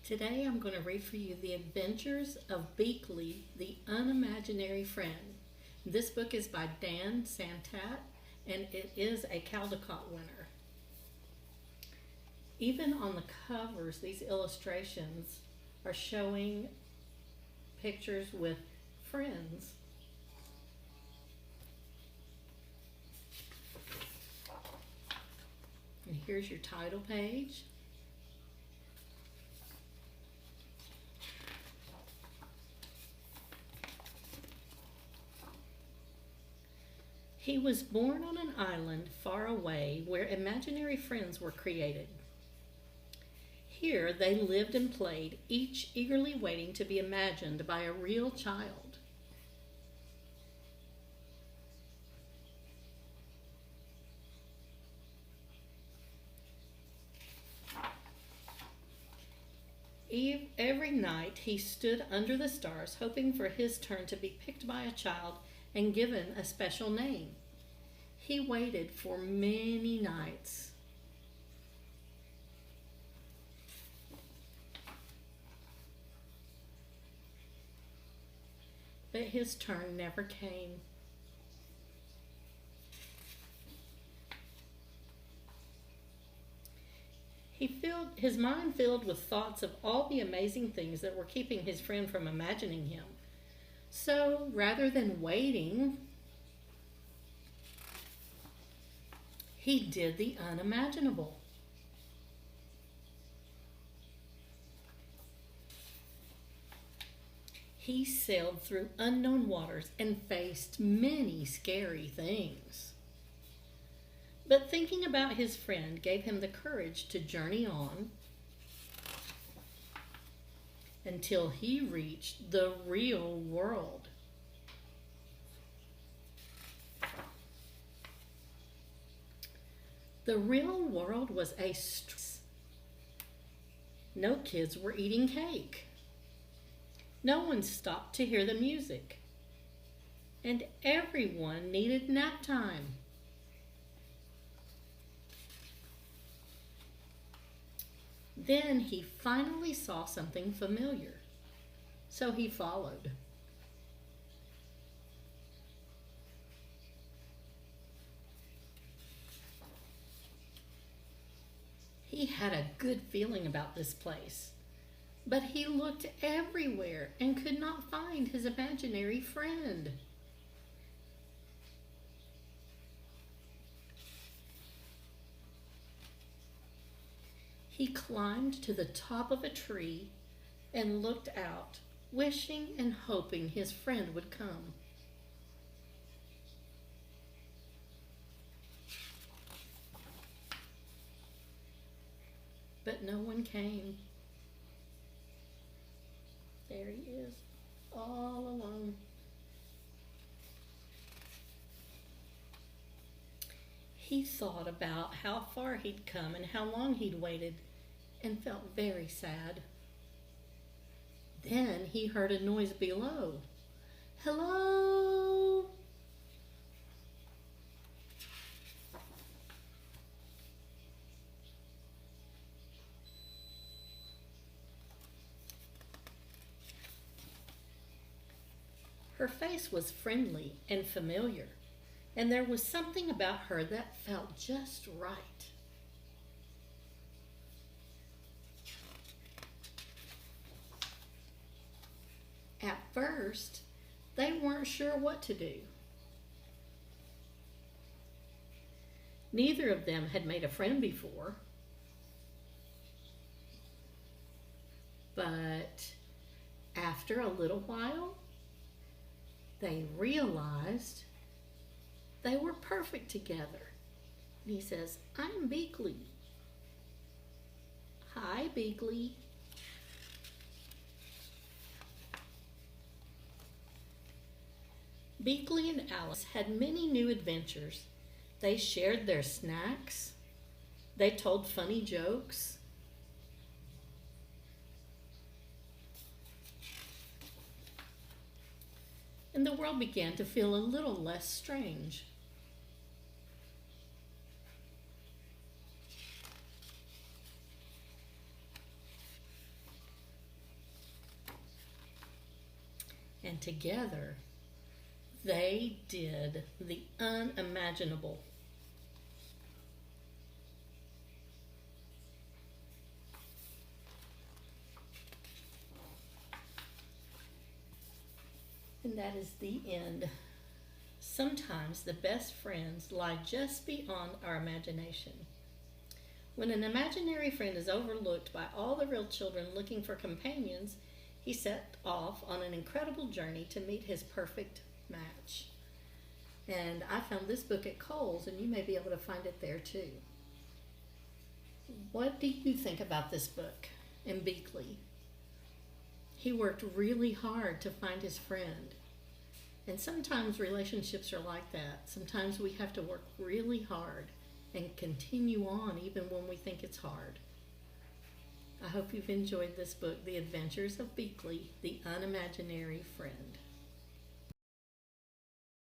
Today I'm going to read for you The Adventures of Beekle, the Unimaginary Friend. This book is by Santat, and it is a Caldecott winner. Even on the covers, these illustrations are showing pictures with friends. And here's your title page. He was born on an island far away where imaginary friends were created. Here they lived and played, each eagerly waiting to be imagined by a real child. Every night he stood under the stars, hoping for his turn to be picked by a child and given a special name. He waited for many nights. But his turn never came. His mind filled with thoughts of all the amazing things that were keeping his friend from imagining him. So rather than waiting, he did the unimaginable. He sailed through unknown waters and faced many scary things. But thinking about his friend gave him the courage to journey on until he reached the real world. The real world was no kids were eating cake. No one stopped to hear the music. And everyone needed nap time. Then he finally saw something familiar, so he followed. He had a good feeling about this place, but he looked everywhere and could not find his imaginary friend. He climbed to the top of a tree and looked out, wishing and hoping his friend would come. But no one came. There he is, all alone. He thought about how far he'd come and how long he'd waited, and felt very sad. Then he heard a noise below. Hello? Her face was friendly and familiar, and there was something about her that felt just right. At first, they weren't sure what to do. Neither of them had made a friend before, but after a little while, they realized they were perfect together. And he says, I'm Beekle. Hi, Beekle. Beekle and Alice had many new adventures. They shared their snacks. They told funny jokes. And the world began to feel a little less strange. and together they did the unimaginable. And that is the end. Sometimes the best friends lie just beyond our imagination. When an imaginary friend is overlooked by all the real children looking for companions, he set off on an incredible journey to meet his perfect match. And I found this book at Kohl's, and you may be able to find it there too. What do you think about this book and Beekle? He worked really hard to find his friend. And sometimes relationships are like that. Sometimes we have to work really hard and continue on even when we think it's hard. I hope you've enjoyed this book, The Adventures of Beekle, the Unimaginary Friend.